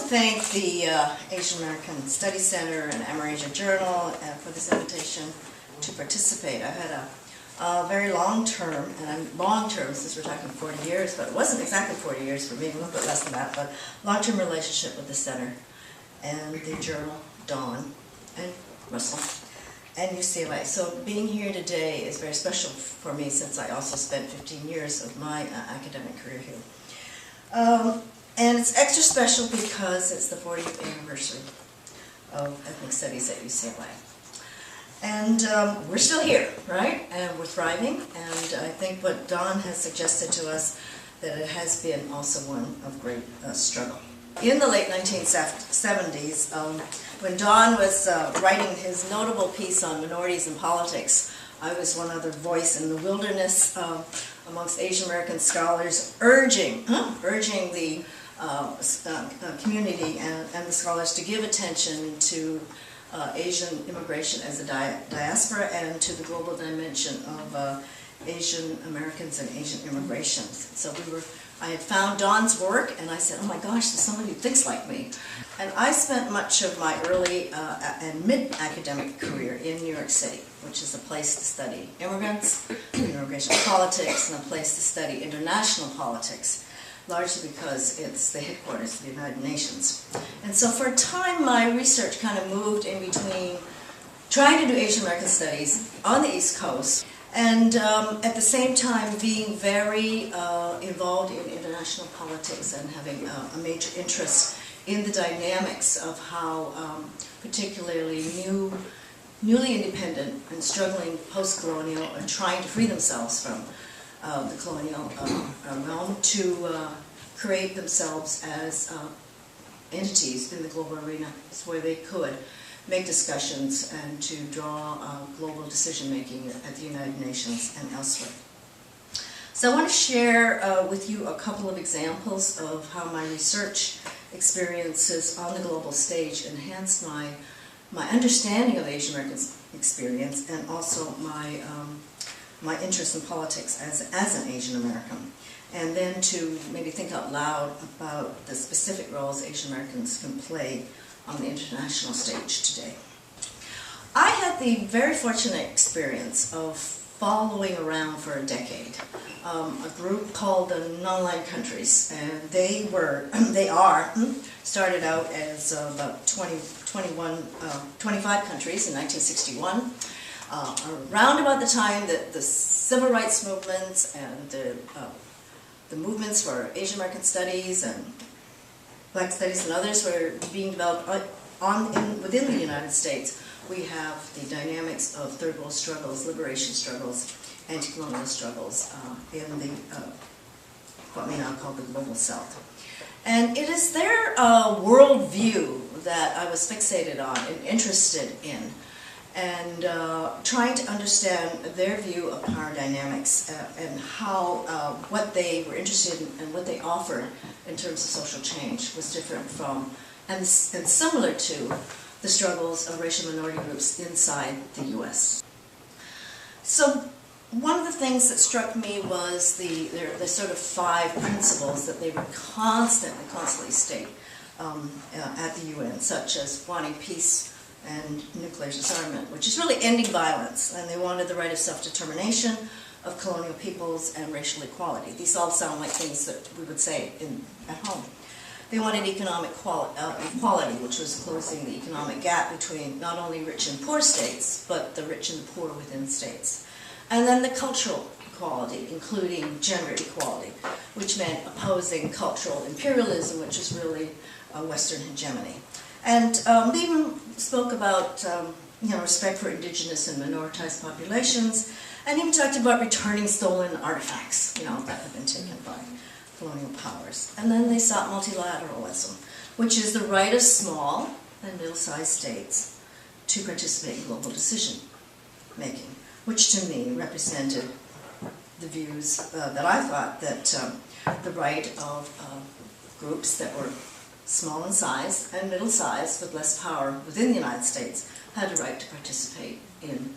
thank the Asian American Studies Center and AmeriAsia Journal for this invitation to participate. I had a very long-term, and long-term since we're talking 40 years, but it wasn't exactly 40 years for me, a little bit less than that, but long-term relationship with the center and the journal, Dawn, and Russell, and UCLA. So being here today is very special for me since I also spent 15 years of my academic career here. And it's extra special because it's the 40th anniversary of ethnic studies at UCLA. And we're still here, right? And we're thriving. And I think what Don has suggested to us, that it has been also one of great struggle. In the late 1970s, when Don was writing his notable piece on minorities in politics, I was one other voice in the wilderness amongst Asian American scholars urging the community and the scholars to give attention to Asian immigration as a diaspora and to the global dimension of Asian Americans and Asian immigration. So I had found Don's work and I said, oh my gosh, there's somebody who thinks like me. And I spent much of my early and mid-academic career in New York City, which is a place to study immigrants, immigration politics, and a place to study international politics, largely because it's the headquarters of the United Nations. And so for a time, my research kind of moved in between trying to do Asian American studies on the East Coast and at the same time being very involved in international politics and having a major interest in the dynamics of how particularly newly independent and struggling post-colonial are trying to free themselves from the colonial realm to create themselves as entities in the global arena where they could make discussions and to draw global decision-making at the United Nations and elsewhere. So I want to share with you a couple of examples of how my research experiences on the global stage enhanced my understanding of Asian American experience and also my interest in politics as an Asian American, and then to maybe think out loud about the specific roles Asian Americans can play on the international stage today. I had the very fortunate experience of following around for a decade a group called the Non-Aligned Countries, and they started out as about 25 countries in 1961. Around about the time that the civil rights movements and the movements for Asian American studies and Black studies and others were being developed within the United States, we have the dynamics of third world struggles, liberation struggles, anti-colonial struggles in the what we now call the global South. And it is their worldview that I was fixated on and interested in, and trying to understand their view of power dynamics and how what they were interested in and what they offered in terms of social change was different from and similar to the struggles of racial minority groups inside the U.S. So one of the things that struck me was the sort of 5 principles that they would constantly state at the UN, such as wanting peace and nuclear disarmament, which is really ending violence, and they wanted the right of self-determination of colonial peoples and racial equality. These all sound like things that we would say at home. They wanted economic equality, which was closing the economic gap between not only rich and poor states, but the rich and poor within states. And then the cultural equality, including gender equality, which meant opposing cultural imperialism, which is really a Western hegemony. And they even spoke about respect for indigenous and minoritized populations, and even talked about returning stolen artifacts, that have been taken by colonial powers. And then they sought multilateralism, which is the right of small and middle-sized states to participate in global decision-making, which to me represented the views that I thought that the right of groups that were small in size and middle-sized with less power within the United States had a right to participate in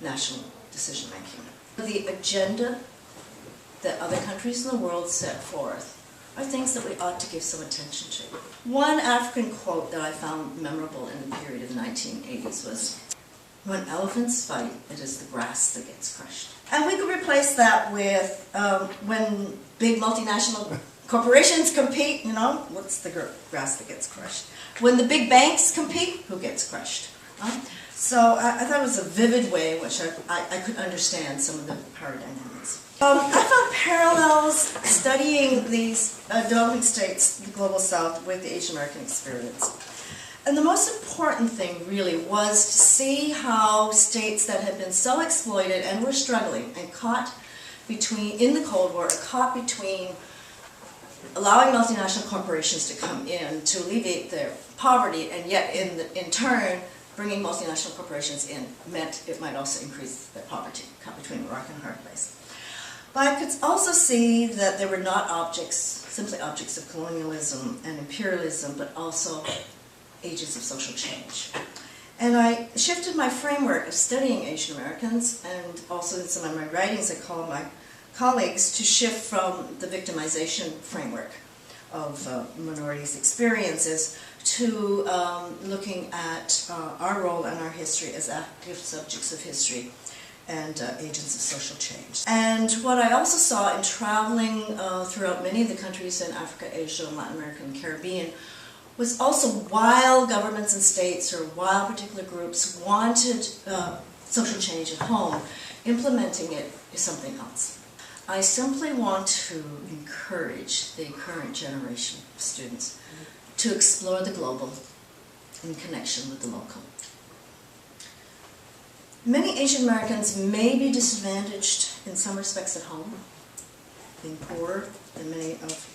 national decision-making. The agenda that other countries in the world set forth are things that we ought to give some attention to. One African quote that I found memorable in the period of the 1980s was, "When elephants fight, it is the grass that gets crushed." And we could replace that with when big multinational corporations compete, you know, what's the grass that gets crushed? When the big banks compete, who gets crushed? So I thought it was a vivid way in which I could understand some of the power dynamics. I found parallels studying these developing states, the Global South, with the Asian American experience. And the most important thing really was to see how states that had been so exploited and were struggling and caught between, in the Cold War, caught between allowing multinational corporations to come in to alleviate their poverty, and yet in turn bringing multinational corporations in meant it might also increase their poverty, caught between a rock and a hard place. But I could also see that they were not simply objects of colonialism and imperialism, but also agents of social change. And I shifted my framework of studying Asian Americans, and also in some of my writings I call my colleagues to shift from the victimization framework of minorities' experiences to looking at our role and our history as active subjects of history and agents of social change. And what I also saw in traveling throughout many of the countries in Africa, Asia, Latin America, and Caribbean was also while governments and states or while particular groups wanted social change at home, implementing it is something else. I simply want to encourage the current generation of students to explore the global in connection with the local. Many Asian Americans may be disadvantaged in some respects at home, being poorer than many of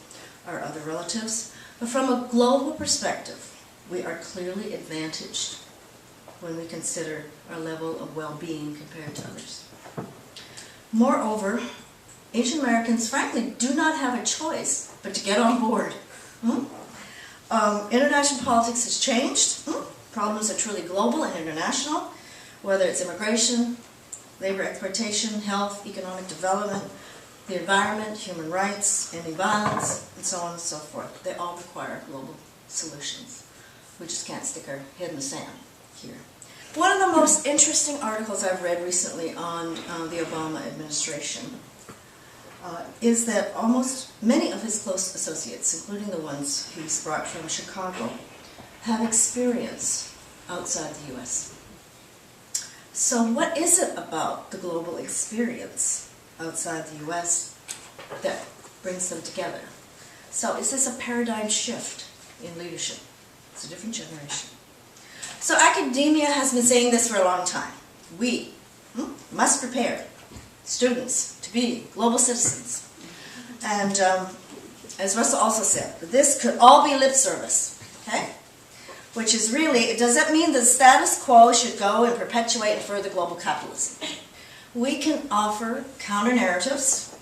our other relatives, but from a global perspective, we are clearly advantaged when we consider our level of well-being compared to others. Moreover, Asian Americans, frankly, do not have a choice but to get on board. International politics has changed. Problems are truly global and international, whether it's immigration, labor exploitation, health, economic development, the environment, human rights, ending violence, and so on and so forth. They all require global solutions. We just can't stick our head in the sand here. One of the most interesting articles I've read recently on the Obama administration is that almost many of his close associates, including the ones he's brought from Chicago, have experience outside the U.S. So what is it about the global experience outside the U.S. that brings them together? So is this a paradigm shift in leadership? It's a different generation. So academia has been saying this for a long time. We must prepare students to be global citizens. And as Russell also said, this could all be lip service, okay? Which is really, it doesn't mean the status quo should go and perpetuate and further global capitalism. We can offer counter-narratives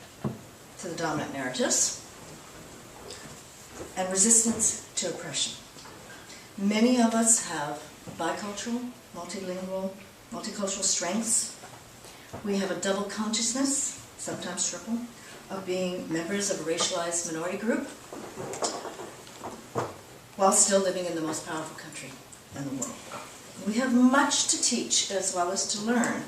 to the dominant narratives and resistance to oppression. Many of us have bicultural, multilingual, multicultural strengths. We have a double consciousness, sometimes triple, of being members of a racialized minority group while still living in the most powerful country in the world. We have much to teach as well as to learn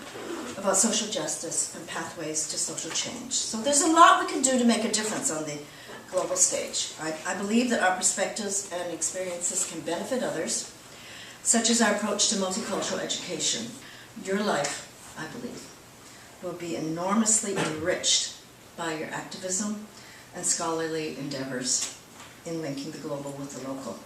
about social justice and pathways to social change. So there's a lot we can do to make a difference on the global stage. I believe that our perspectives and experiences can benefit others, such as our approach to multicultural education. Your life, I believe, will be enormously enriched by your activism and scholarly endeavors in linking the global with the local.